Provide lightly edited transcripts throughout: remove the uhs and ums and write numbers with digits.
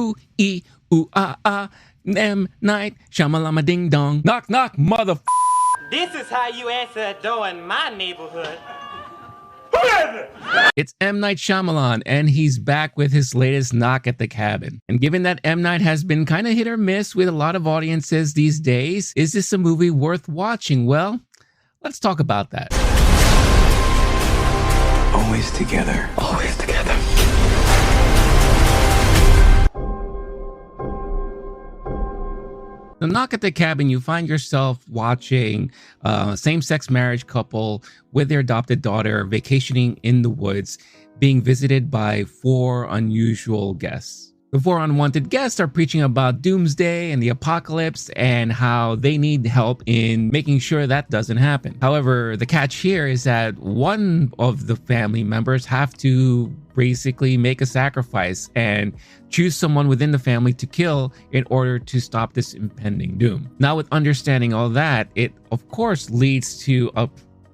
ooh, ee, ooh, ah, ah. M. Night Shyamalan ding dong. Knock, knock, mother. This is how you answer a door in my neighborhood. It's M. Night Shyamalan, and he's back with his latest Knock at the Cabin. And given that M. Night has been kind of hit or miss with a lot of audiences these days, is this a movie worth watching? Well, let's talk about that. Always together. Always together. The Knock at the Cabin, you find yourself watching a same-sex marriage couple with their adopted daughter vacationing in the woods, being visited by 4 unusual guests. The 4 unwanted guests are preaching about doomsday and the apocalypse and how they need help in making sure that doesn't happen. However, the catch here is that one of the family members have to basically make a sacrifice and choose someone within the family to kill in order to stop this impending doom. Now, with understanding all that, it of course leads to a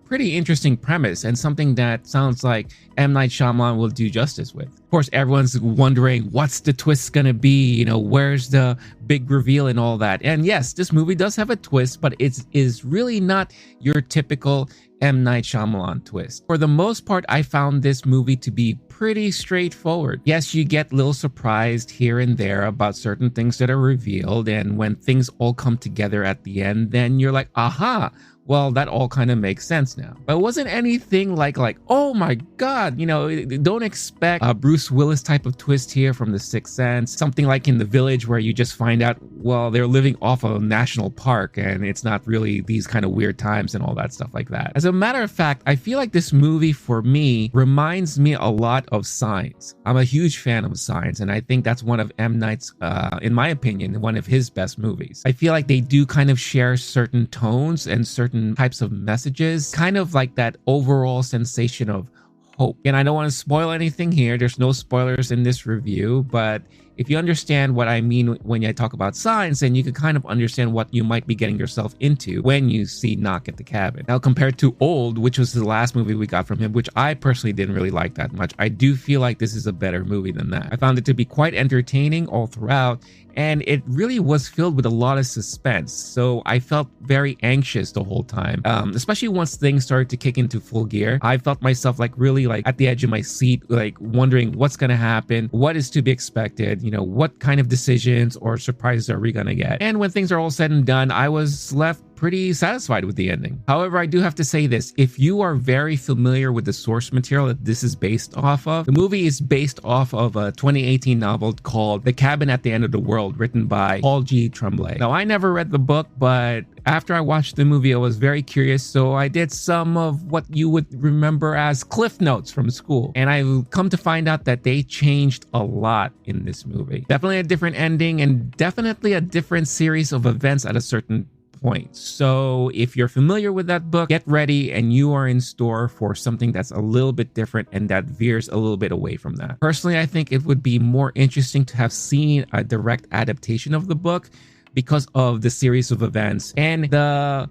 pretty interesting premise and something that sounds like M. Night Shyamalan will do justice with. Of course, everyone's wondering what's the twist gonna be, you know, where's the big reveal and all that. And yes, this movie does have a twist, but it is really not your typical M. Night Shyamalan twist. For the most part, I found this movie to be pretty straightforward. Yes, you get a little surprised here and there about certain things that are revealed, and when things all come together at the end, then you're like, aha, well, that all kind of makes sense now. But it wasn't anything like, oh my God, you know, don't expect a Bruce Willis type of twist here from The Sixth Sense. Something like in The Village where you just find out, well, they're living off a national park and it's not really these kind of weird times and all that stuff like that. As a matter of fact, I feel like this movie for me reminds me a lot of Signs. I'm a huge fan of Signs, and I think that's one of M. Night's, in my opinion, one of his best movies. I feel like they do kind of share certain tones and certain types of messages, kind of like that overall sensation of hope. And I don't want to spoil anything here. There's no spoilers in this review, but if you understand what I mean when I talk about Signs, then you can kind of understand what you might be getting yourself into when you see Knock at the Cabin. Now, compared to Old, which was the last movie we got from him, which I personally didn't really like that much, I do feel like this is a better movie than that. I found it to be quite entertaining all throughout, and it really was filled with a lot of suspense. So I felt very anxious the whole time, especially once things started to kick into full gear. I felt myself really at the edge of my seat, wondering what's going to happen, what is to be expected, you know, what kind of decisions or surprises are we going to get? And when things are all said and done, I was left pretty satisfied with the ending. However, I do have to say this. If you are very familiar with the source material that this is based off of, the movie is based off of a 2018 novel called The Cabin at the End of the World, written by Paul G. Tremblay. Now, I never read the book, but after I watched the movie, I was very curious, so I did some of what you would remember as cliff notes from school. And I've come to find out that they changed a lot in this movie. Definitely a different ending and definitely a different series of events at a certain point. So if you're familiar with that book, get ready and you are in store for something that's a little bit different and that veers a little bit away from that. Personally, I think it would be more interesting to have seen a direct adaptation of the book because of the series of events and the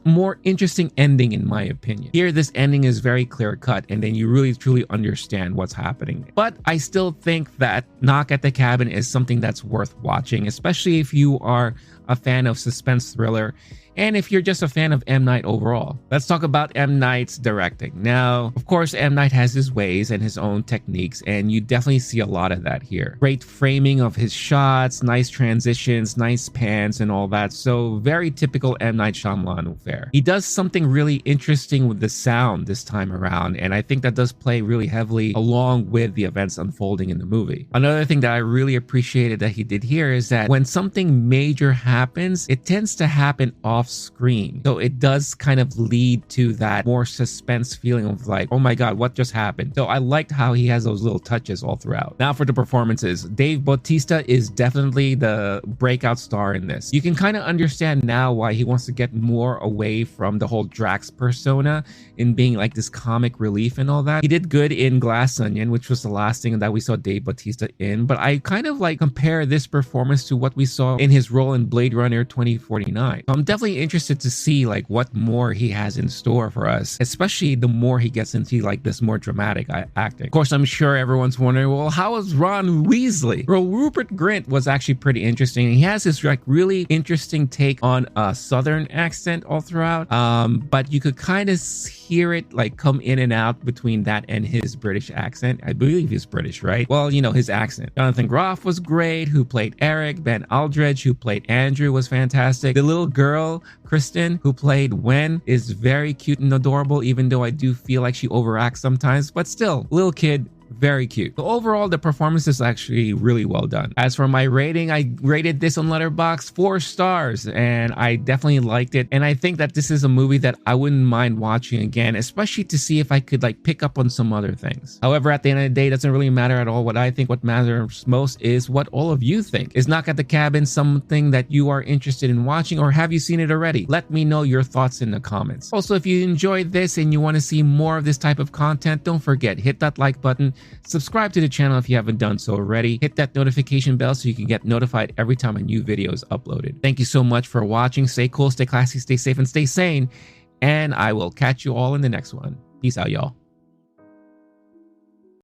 more interesting ending, in my opinion. Here, this ending is very clear cut, and then you really truly understand what's happening. But I still think that Knock at the Cabin is something that's worth watching, especially if you are a fan of suspense thriller and if you're just a fan of M. Night overall. Let's talk about M. Night's directing. Now, of course, M. Night has his ways and his own techniques, and you definitely see a lot of that here. Great framing of his shots, nice transitions, nice pans, and all that. So very typical M. Night Shyamalan fare. He does something really interesting with the sound this time around, and I think that does play really heavily along with the events unfolding in the movie. Another thing that I really appreciated that he did here is that when something major happens, it tends to happen off screen. So it does kind of lead to that more suspense feeling of oh my God, what just happened? So I liked how he has those little touches all throughout. Now for the performances, Dave Bautista is definitely the breakout star in this. You can kind of understand now why he wants to get more away from the whole Drax persona in being this comic relief and all that. He did good in Glass Onion, which was the last thing that we saw Dave Bautista in, but I kind of compare this performance to what we saw in his role in Blade Runner 2049. So I'm definitely really interested to see like what more he has in store for us, especially the more he gets into like this more dramatic acting. Of course, I'm sure everyone's wondering, well, how is Ron Weasley? Well, Rupert Grint was actually pretty interesting. He has this like really interesting take on a southern accent all throughout, but you could kind of hear it like come in and out between that and his British accent. I believe he's British, right? Well, you know, his accent. Jonathan Groff was great, who played Eric. Ben Aldridge, who played Andrew, was fantastic. The little girl, Kristen, who played Wen, is very cute and adorable, even though I do feel like she overacts sometimes, but still, little kid, very cute. So overall, the performance is actually really well done. As for my rating, I rated this on Letterboxd 4 stars, and I definitely liked it. And I think that this is a movie that I wouldn't mind watching again, especially to see if I could like pick up on some other things. However, at the end of the day, it doesn't really matter at all. What I think what matters most is what all of you think. Is Knock at the Cabin something that you are interested in watching, or have you seen it already? Let me know your thoughts in the comments. Also, if you enjoyed this and you want to see more of this type of content, don't forget, hit that like button. Subscribe to the channel if you haven't done so already. Hit that notification bell so you can get notified every time a new video is uploaded. Thank you so much for watching. Stay cool, stay classy, stay safe, and stay sane. And I will catch you all in the next one. Peace out, y'all.